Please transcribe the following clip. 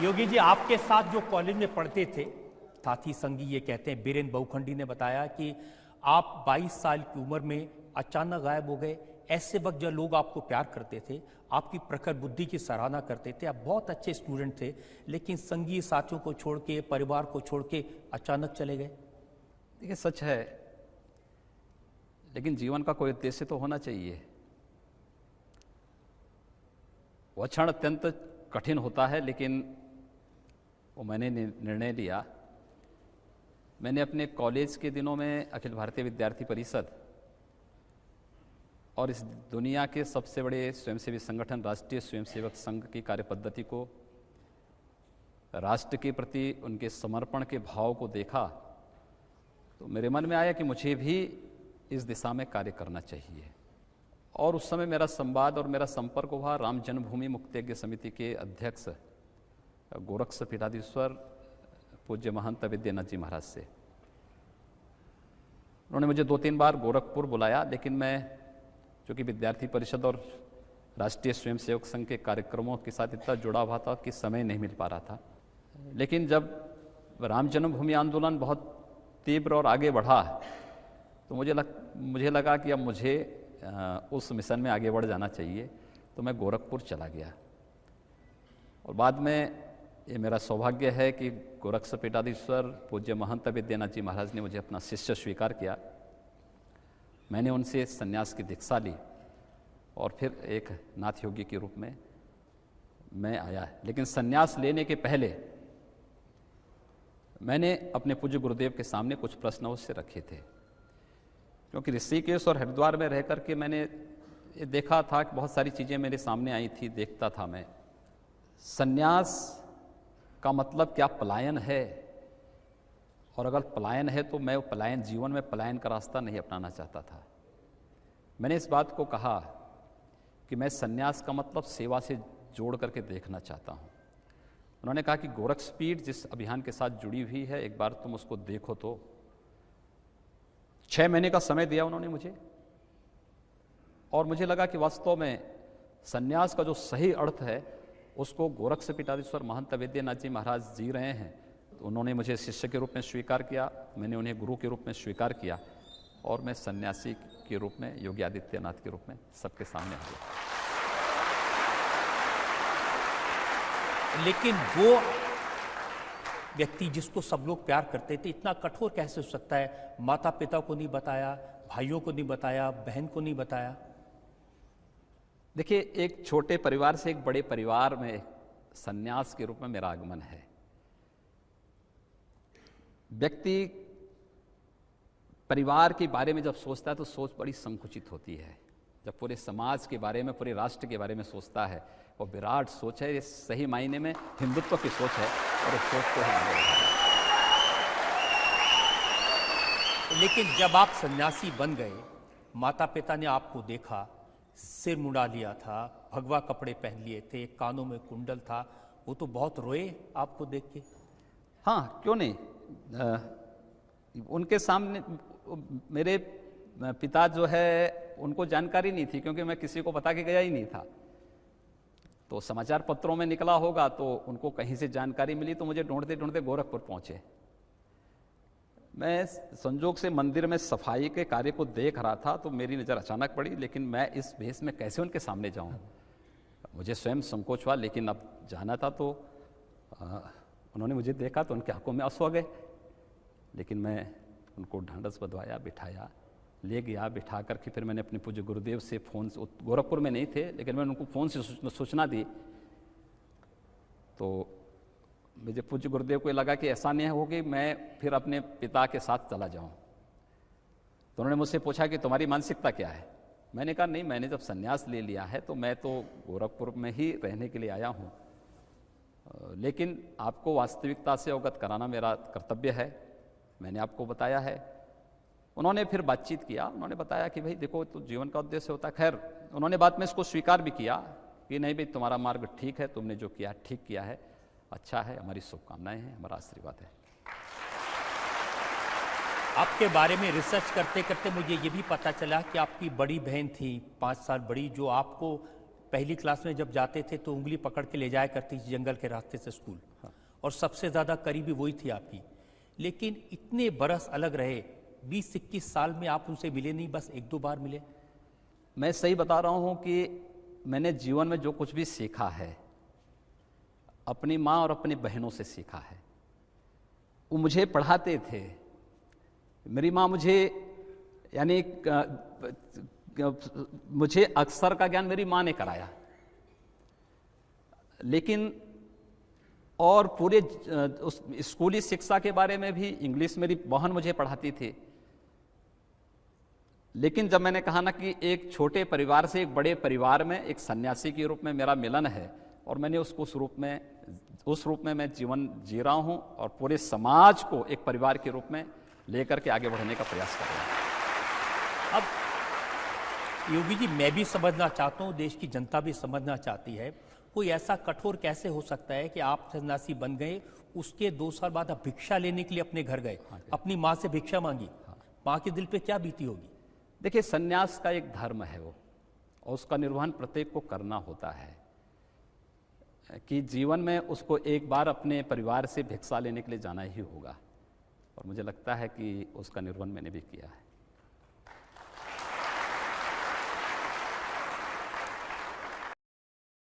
योगी जी, आपके साथ जो कॉलेज में पढ़ते थे साथी संगी ये कहते हैं, बीरेन बहुखंडी ने बताया कि आप 22 साल की उम्र में अचानक गायब हो गए। ऐसे वक्त जब लोग आपको प्यार करते थे, आपकी प्रखर बुद्धि की सराहना करते थे, आप बहुत अच्छे स्टूडेंट थे, लेकिन संगी साथियों को छोड़ के, परिवार को छोड़ के अचानक चले गए। देखिए, सच है, लेकिन जीवन का कोई उद्देश्य तो होना चाहिए। वह क्षण अत्यंत कठिन होता है, लेकिन वो मैंने निर्णय लिया। मैंने अपने कॉलेज के दिनों में अखिल भारतीय विद्यार्थी परिषद और इस दुनिया के सबसे बड़े स्वयंसेवी संगठन राष्ट्रीय स्वयंसेवक संघ की कार्यपद्धति को, राष्ट्र के प्रति उनके समर्पण के भाव को देखा तो मेरे मन में आया कि मुझे भी इस दिशा में कार्य करना चाहिए। और उस समय मेरा संवाद और मेरा संपर्क हुआ राम जन्मभूमि मुक्तिज्ञ समिति के अध्यक्ष गोरक्ष पीठाधीश्वर पूज्य महंत विद्यानाथ जी महाराज से। उन्होंने मुझे 2-3 बार गोरखपुर बुलाया, लेकिन मैं चूँकि विद्यार्थी परिषद और राष्ट्रीय स्वयंसेवक संघ के कार्यक्रमों के साथ इतना जुड़ा हुआ था कि समय नहीं मिल पा रहा था। लेकिन जब राम जन्मभूमि आंदोलन बहुत तीव्र और आगे बढ़ा तो मुझे लगा कि अब मुझे उस मिशन में आगे बढ़ जाना चाहिए, तो मैं गोरखपुर चला गया। और बाद में ये मेरा सौभाग्य है कि गोरक्ष पीठाधीश्वर पूज्य महंत विद्यानाथ जी महाराज ने मुझे अपना शिष्य स्वीकार किया। मैंने उनसे संन्यास की दीक्षा ली और फिर एक नाथ योगी के रूप में मैं आया। लेकिन संन्यास लेने के पहले मैंने अपने पूज्य गुरुदेव के सामने कुछ प्रश्न अवश्य रखे थे, क्योंकि ऋषिकेश और हरिद्वार में रह करके मैंने ये देखा था कि बहुत सारी चीज़ें मेरे सामने आई थी, देखता था मैं। संन्यास का मतलब क्या पलायन है, और अगर पलायन है तो मैं पलायन, जीवन में पलायन का रास्ता नहीं अपनाना चाहता था। मैंने इस बात को कहा कि मैं संन्यास का मतलब सेवा से जोड़ करके देखना चाहता हूँ। उन्होंने कहा कि गोरक्षपीठ जिस अभियान के साथ जुड़ी हुई है, एक बार तुम उसको देखो। तो 6 महीने का समय दिया उन्होंने मुझे, और मुझे लगा कि वास्तव में संन्यास का जो सही अर्थ है उसको गोरक्ष पीठाधीश्वर महंत विद्यानाथ जी महाराज जी रहे हैं। तो उन्होंने मुझे शिष्य के रूप में स्वीकार किया, मैंने उन्हें गुरु के रूप में स्वीकार किया, और मैं सन्यासी के रूप में, योगी आदित्यनाथ के रूप में सबके सामने आ गया। लेकिन वो व्यक्ति जिसको सब लोग प्यार करते थे इतना कठोर कैसे हो सकता है? माता पिता को नहीं बताया, भाइयों को नहीं बताया, बहन को नहीं बताया। देखिए, एक छोटे परिवार से एक बड़े परिवार में सन्यास के रूप में मेरा आगमन है। व्यक्ति परिवार के बारे में जब सोचता है तो सोच बड़ी संकुचित होती है। जब पूरे समाज के बारे में, पूरे राष्ट्र के बारे में सोचता है, वो विराट सोच है, ये सही मायने में हिंदुत्व की सोच है, और उस सोच को हम लेकिन जब आप सन्यासी बन गए, माता पिता ने आपको देखा, सिर मुड़ा लिया था, भगवा कपड़े पहन लिए थे, कानों में कुंडल था, वो तो बहुत रोए आपको देख के। हाँ, क्यों नहीं। उनके सामने मेरे पिता जो है उनको जानकारी नहीं थी, क्योंकि मैं किसी को बता के गया ही नहीं था। तो समाचार पत्रों में निकला होगा तो उनको कहीं से जानकारी मिली, तो मुझे ढूंढते ढूंढते गोरखपुर पहुंचे। मैं संजोग से मंदिर में सफाई के कार्य को देख रहा था तो मेरी नज़र अचानक पड़ी, लेकिन मैं इस भेष में कैसे उनके सामने जाऊं, मुझे स्वयं संकोच हुआ। लेकिन अब जाना था तो उन्होंने मुझे देखा तो उनकी आंखों में आंसू आ गए। लेकिन मैं उनको ढांढस बंधवाया, बिठाया, ले गया। बिठा करके फिर मैंने अपने पूज्य गुरुदेव से फ़ोन से, गोरखपुर में नहीं थे लेकिन मैंने उनको फ़ोन से सूचना दी। तो मुझे पूज्य गुरुदेव को लगा कि ऐसा नहीं हो कि मैं फिर अपने पिता के साथ चला जाऊं। तो उन्होंने मुझसे पूछा कि तुम्हारी मानसिकता क्या है। मैंने कहा नहीं, मैंने जब संन्यास ले लिया है तो मैं तो गोरखपुर में ही रहने के लिए आया हूं, लेकिन आपको वास्तविकता से अवगत कराना मेरा कर्तव्य है, मैंने आपको बताया है। उन्होंने फिर बातचीत किया, उन्होंने बताया कि भाई देखो, तो जीवन का उद्देश्य होता है। खैर, उन्होंने बाद में इसको स्वीकार भी किया कि नहीं भाई, तुम्हारा मार्ग ठीक है, तुमने जो किया ठीक किया है, अच्छा है, हमारी शुभकामनाएं हैं, हमारा आशीर्वाद है। आपके बारे में रिसर्च करते करते मुझे ये भी पता चला कि आपकी बड़ी बहन थी, 5 साल बड़ी, जो आपको पहली क्लास में जब जाते थे तो उंगली पकड़ के ले जाया करती थी जंगल के रास्ते से स्कूल, और सबसे ज़्यादा करीबी वही थी आपकी। लेकिन इतने बरस अलग रहे, 20-21 साल में आप उनसे मिले नहीं, बस 1-2 बार मिले। मैं सही बता रहा हूँ कि मैंने जीवन में जो कुछ भी सीखा है अपनी माँ और अपनी बहनों से सीखा है। वो मुझे पढ़ाते थे। मेरी माँ मुझे यानी मुझे अक्षर का ज्ञान मेरी माँ ने कराया, लेकिन और पूरे उस स्कूली शिक्षा के बारे में भी इंग्लिश मेरी बहन मुझे पढ़ाती थी। लेकिन जब मैंने कहा ना कि एक छोटे परिवार से एक बड़े परिवार में एक सन्यासी के रूप में मेरा मिलन है, और मैंने उसको उस रूप में मैं जीवन जी रहा हूँ और पूरे समाज को एक परिवार के रूप में लेकर के आगे बढ़ने का प्रयास कर रहा हूँ। अब योगी जी, मैं भी समझना चाहता हूँ, देश की जनता भी समझना चाहती है, कोई ऐसा कठोर कैसे हो सकता है कि आप सन्यासी बन गए, उसके 2 साल बाद आप भिक्षा लेने के लिए अपने घर गए, अपनी माँ से भिक्षा मांगी, माँ के दिल पे क्या बीती होगी? देखिए, सन्यास का एक धर्म है वो, और उसका निर्वहन प्रत्येक को करना होता है कि जीवन में उसको एक बार अपने परिवार से भिक्षा लेने के लिए जाना ही होगा, और मुझे लगता है कि उसका निर्वहन मैंने भी किया है।